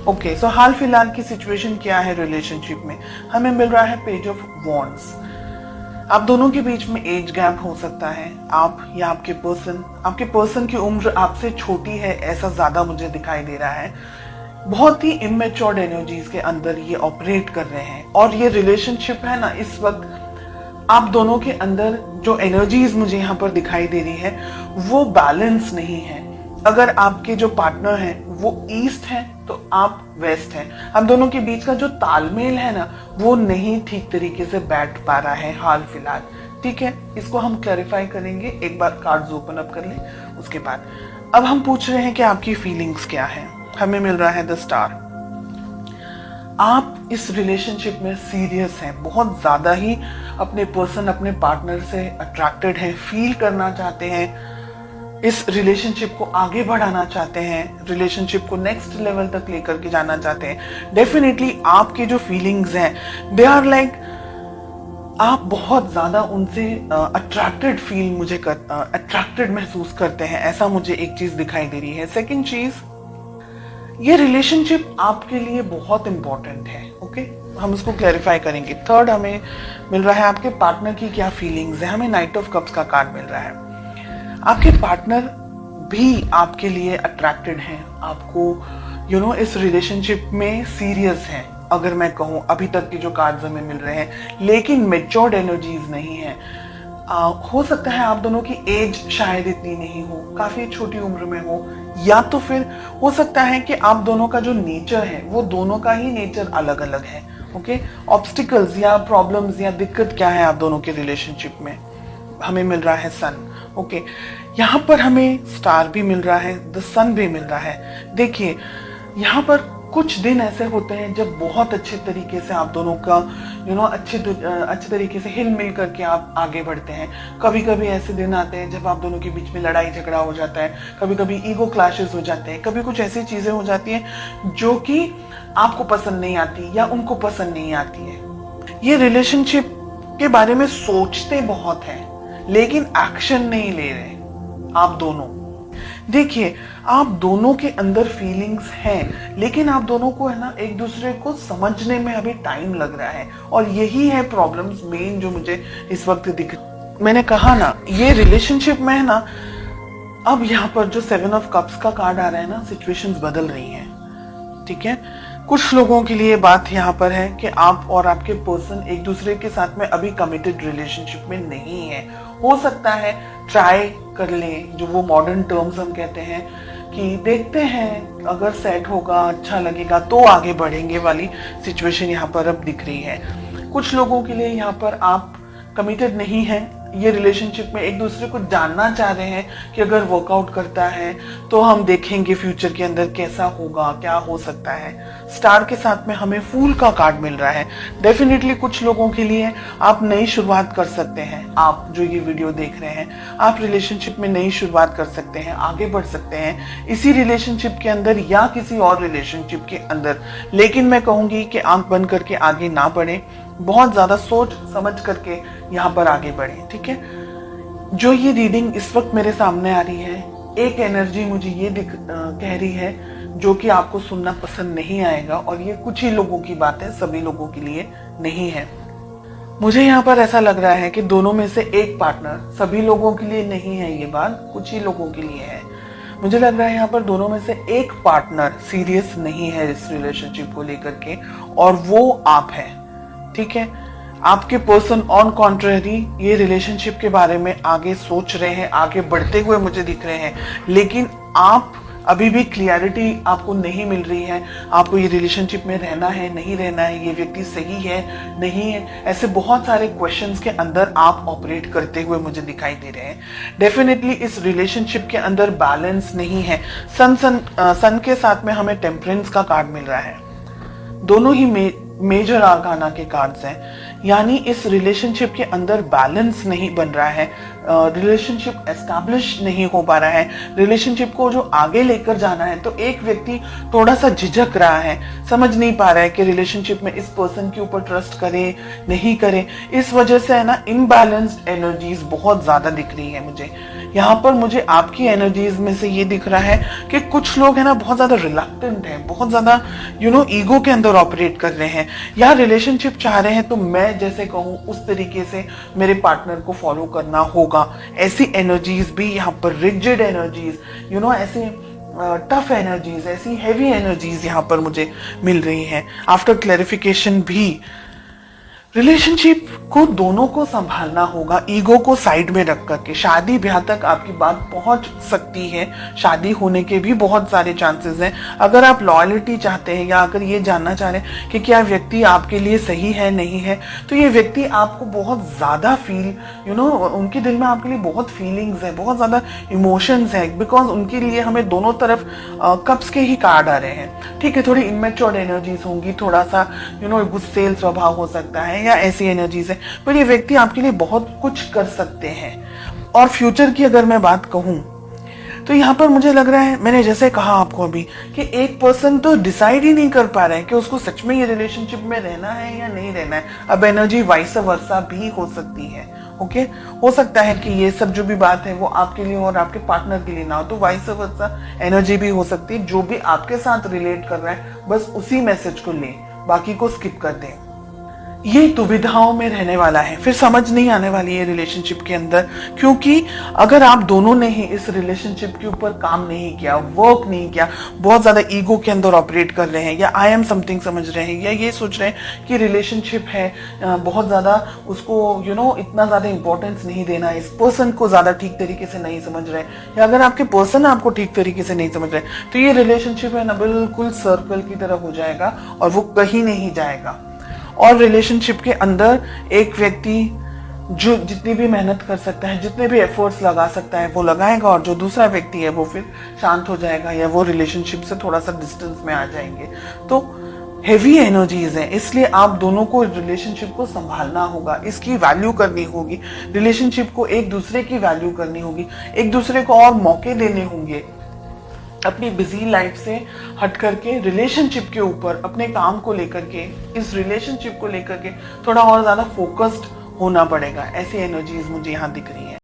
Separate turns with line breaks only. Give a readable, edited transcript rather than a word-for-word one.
Okay, सो हाल फिलहाल की situation क्या है रिलेशनशिप में? हमें मिल रहा है पेज ऑफ वॉन्ड्स। आप दोनों के बीच में एज गैप हो सकता है। आप या आपके पर्सन की उम्र आपसे छोटी है, ऐसा ज्यादा मुझे दिखाई दे रहा है। बहुत ही इमेच्योर्ड एनर्जीज के अंदर ये ऑपरेट कर रहे हैं, और ये रिलेशनशिप है ना, इस वक्त आप दोनों के अंदर जो एनर्जीज मुझे यहाँ पर दिखाई दे रही है वो बैलेंस नहीं है। अगर आपके जो पार्टनर हैं वो ईस्ट है तो आप वेस्ट हैं। हम दोनों के बीच का जो तालमेल है ना, वो नहीं ठीक तरीके से बैठ पा रहा है हाल फिलहाल। ठीक है, इसको हम क्लैरिफाई करेंगे। एक बार कार्ड्स ओपन अप कर लें, उसके बाद अब हम पूछ रहे हैं कि आपकी फीलिंग्स क्या है। हमें मिल रहा है द स्टार। आप इस रिलेशनशिप में सीरियस हैं, बहुत ज्यादा ही अपने अपने पार्टनर से अट्रैक्टेड हैं, फील करना चाहते हैं, इस रिलेशनशिप को आगे बढ़ाना चाहते हैं, रिलेशनशिप को नेक्स्ट लेवल तक लेकर के जाना चाहते हैं। डेफिनेटली आपकी जो फीलिंग्स हैं दे आर लाइक, आप बहुत ज्यादा उनसे अट्रैक्टेड महसूस करते हैं, ऐसा मुझे एक चीज दिखाई दे रही है। सेकंड चीज, ये रिलेशनशिप आपके लिए बहुत इंपॉर्टेंट है। ओके, हम इसको क्लैरिफाई करेंगे। थर्ड, हमें मिल रहा है आपके पार्टनर की क्या फीलिंग्स है। हमें नाइट ऑफ कप्स का कार्ड मिल रहा है। आपके पार्टनर भी आपके लिए अट्रैक्टेड हैं, आपको इस रिलेशनशिप में सीरियस हैं। अगर मैं कहूं, अभी तक के जो कार्ड्स हमें मिल रहे हैं, लेकिन मेच्योर्ड एनर्जीज नहीं है। हो सकता है आप दोनों की एज शायद इतनी नहीं हो, काफी छोटी उम्र में हो, या तो फिर हो सकता है कि आप दोनों का जो नेचर है वो दोनों का ही नेचर अलग अलग है। ओके, ऑब्स्टिकल्स या प्रॉब्लम्स या दिक्कत क्या है आप दोनों के रिलेशनशिप में? हमें मिल रहा है सन। ओके, यहाँ पर हमें स्टार भी मिल रहा है, द सन भी मिल रहा है। देखिए, यहाँ पर कुछ दिन ऐसे होते हैं जब बहुत अच्छे तरीके से आप दोनों का अच्छे तरीके से हिल मिल करके आप आगे बढ़ते हैं। कभी कभी ऐसे दिन आते हैं जब आप दोनों के बीच में लड़ाई झगड़ा हो जाता है, कभी कभी ईगो क्लैशेस हो जाते हैं, कभी कुछ ऐसी चीजें हो जाती हैं जो कि आपको पसंद नहीं आती या उनको पसंद नहीं आती है। ये रिलेशनशिप के बारे में सोचते बहुत हैं लेकिन एक्शन नहीं ले रहे आप दोनों। देखिए, आप दोनों के अंदर फीलिंग्स हैं, लेकिन आप दोनों को है ना एक दूसरे को समझने में अभी टाइम लग रहा है, और यही है प्रॉब्लम्स मेन जो मुझे इस वक्त दिख। मैंने कहा ना, ये रिलेशनशिप में है ना, अब यहाँ पर जो 7 ऑफ कप्स का कार्ड आ रहा है ना, सिचुएशंस बदल रही हैं। ठीक है, कुछ लोगों के लिए बात यहाँ पर है कि आप और आपके पर्सन एक दूसरे के साथ में अभी कमिटेड रिलेशनशिप में नहीं है। हो सकता है ट्राई कर लें, जो वो मॉडर्न टर्म्स हम कहते हैं कि देखते हैं अगर सेट होगा, अच्छा लगेगा तो आगे बढ़ेंगे वाली सिचुएशन यहाँ पर अब दिख रही है। कुछ लोगों के लिए यहाँ पर आप कमिटेड नहीं है, ये रिलेशनशिप में एक दूसरे को जानना चाह रहे हैं कि अगर वर्कआउट करता है तो हम देखेंगे फ्यूचर के अंदर कैसा होगा, क्या हो सकता है। स्टार के साथ में हमें फूल का कार्ड मिल रहा है। डेफिनेटली कुछ लोगों के लिए आप नई शुरुआत कर सकते हैं। आप जो ये वीडियो देख रहे हैं, आप रिलेशनशिप में नई शुरुआत कर सकते हैं, आगे बढ़ सकते हैं इसी रिलेशनशिप के अंदर या किसी और रिलेशनशिप के अंदर। लेकिन मैं कहूंगी कि आंख बंद करके आगे ना बढ़े, बहुत ज्यादा सोच समझ करके यहाँ पर आगे बढ़े। ठीक है, जो ये रीडिंग इस वक्त मेरे सामने आ रही है, एक एनर्जी मुझे ये कह रही है जो कि आपको सुनना पसंद नहीं आएगा, और ये कुछ ही लोगों की बात है, सभी लोगों के लिए नहीं है। मुझे यहाँ पर ऐसा लग रहा है कि दोनों में से एक पार्टनर, सभी लोगों के लिए नहीं है ये बात, कुछ ही लोगों के लिए है। मुझे लग रहा है यहाँ पर दोनों में से एक पार्टनर सीरियस नहीं है इस रिलेशनशिप को लेकर के, और वो आप है। ठीक है, आपके पर्सन ऑन कॉन्ट्रेरी ये रिलेशनशिप के बारे में आगे सोच रहे हैं, आगे बढ़ते हुए मुझे दिख रहे हैं, लेकिन आप अभी भी क्लियरिटी आपको नहीं मिल रही है। आपको ये रिलेशनशिप में रहना है, नहीं रहना है, ये व्यक्ति सही है, नहीं है, ऐसे बहुत सारे क्वेश्चंस के अंदर आप ऑपरेट करते हुए मुझे दिखाई दे रहे हैं। डेफिनेटली इस रिलेशनशिप के अंदर बैलेंस नहीं है। सन के साथ में हमें टेम्परेंस का कार्ड मिल रहा है। दोनों ही मेजर आर्काना के कार्ड्स हैं, यानी इस रिलेशनशिप के अंदर बैलेंस नहीं बन रहा है, रिलेशनशिप एस्टैब्लिश नहीं हो पा रहा है। रिलेशनशिप को जो आगे लेकर जाना है तो एक व्यक्ति थोड़ा सा झिझक रहा है, समझ नहीं पा रहा है कि रिलेशनशिप में इस पर्सन के ऊपर ट्रस्ट करे नहीं करे। इस वजह से है ना इनबैलेंस्ड एनर्जीज बहुत ज्यादा दिख रही है मुझे। यहाँ पर मुझे आपकी एनर्जीज में से ये दिख रहा है कि कुछ लोग है ना बहुत ज्यादा रिलक्टेंट हैं, बहुत ज्यादा ईगो के अंदर ऑपरेट कर रहे हैं, या रिलेशनशिप चाह रहे हैं तो मैं जैसे कहूँ उस तरीके से मेरे पार्टनर को फॉलो करना होगा। ऐसी एनर्जीज भी यहाँ पर, रिजिड एनर्जीज, ऐसी टफ एनर्जीज, ऐसी हैवी एनर्जीज यहाँ पर मुझे मिल रही हैं। आफ्टर क्लैरिफिकेशन भी रिलेशनशिप को दोनों को संभालना होगा, ईगो को साइड में रख करके। शादी ब्याह तक आपकी बात पहुंच सकती है, शादी होने के भी बहुत सारे चांसेस हैं। अगर आप लॉयल्टी चाहते हैं या अगर ये जानना चाह रहे हैं कि क्या व्यक्ति आपके लिए सही है नहीं है, तो ये व्यक्ति आपको बहुत ज्यादा उनके दिल में आपके लिए बहुत फीलिंग्स है, बहुत ज्यादा इमोशंस है, बिकॉज उनके लिए हमें दोनों तरफ कप्स के ही कार्ड आ रहे हैं। ठीक है, थोड़ी इमेच्योर एनर्जीज होंगी, थोड़ा सा गुस्सेल स्वभाव हो सकता है या ऐसी एनर्जीज है, पर ये व्यक्ति आपके लिए बहुत कुछ कर सकते हैं। और फ्यूचर की अगर मैं बात कहूं तो यहाँ पर मुझे लग रहा है, मैंने जैसे कहा आपको अभी, कि एक पर्सन तो डिसाइड ही नहीं कर पा रहा है कि उसको सच में ये रिलेशनशिप में रहना है या नहीं रहना है। अब एनर्जी वाइस वर्सा भी हो सकती है। ओके, हो सकता है कि ये सब जो भी बात है वो आपके लिए और आपके पार्टनर के लिए ना हो, तो वाइस वर्सा एनर्जी भी हो सकती है। जो भी आपके साथ रिलेट कर रहा है बस उसी मैसेज को लें, बाकी को स्किप कर दें। ये दुविधाओं में रहने वाला है, फिर समझ नहीं आने वाली है रिलेशनशिप के अंदर, क्योंकि अगर आप दोनों ने ही इस रिलेशनशिप के ऊपर काम नहीं किया, वर्क नहीं किया, बहुत ज्यादा ईगो के अंदर ऑपरेट कर रहे हैं, या आई एम समथिंग समझ रहे हैं, या ये सोच रहे हैं कि रिलेशनशिप है, बहुत ज्यादा उसको इतना ज्यादा इंपॉर्टेंस नहीं देना, इस पर्सन को ज्यादा ठीक तरीके से नहीं समझ रहे, या अगर आपके पर्सन आपको ठीक तरीके से नहीं समझ रहे, तो ये रिलेशनशिप है ना बिल्कुल सर्कल की तरह हो जाएगा और वो कहीं नहीं जाएगा। और रिलेशनशिप के अंदर एक व्यक्ति जो जितनी भी मेहनत कर सकता है, जितने भी एफर्ट्स लगा सकता है वो लगाएगा, और जो दूसरा व्यक्ति है वो फिर शांत हो जाएगा या वो रिलेशनशिप से थोड़ा सा डिस्टेंस में आ जाएंगे। तो हेवी एनर्जीज है, इसलिए आप दोनों को रिलेशनशिप को संभालना होगा, इसकी वैल्यू करनी होगी, रिलेशनशिप को एक दूसरे की वैल्यू करनी होगी, एक दूसरे को और मौके देने होंगे। अपनी बिजी लाइफ से हट करके रिलेशनशिप के ऊपर, अपने काम को लेकर के, इस रिलेशनशिप को लेकर के थोड़ा और ज्यादा फोकस्ड होना पड़ेगा। ऐसी एनर्जीज मुझे यहाँ दिख रही है।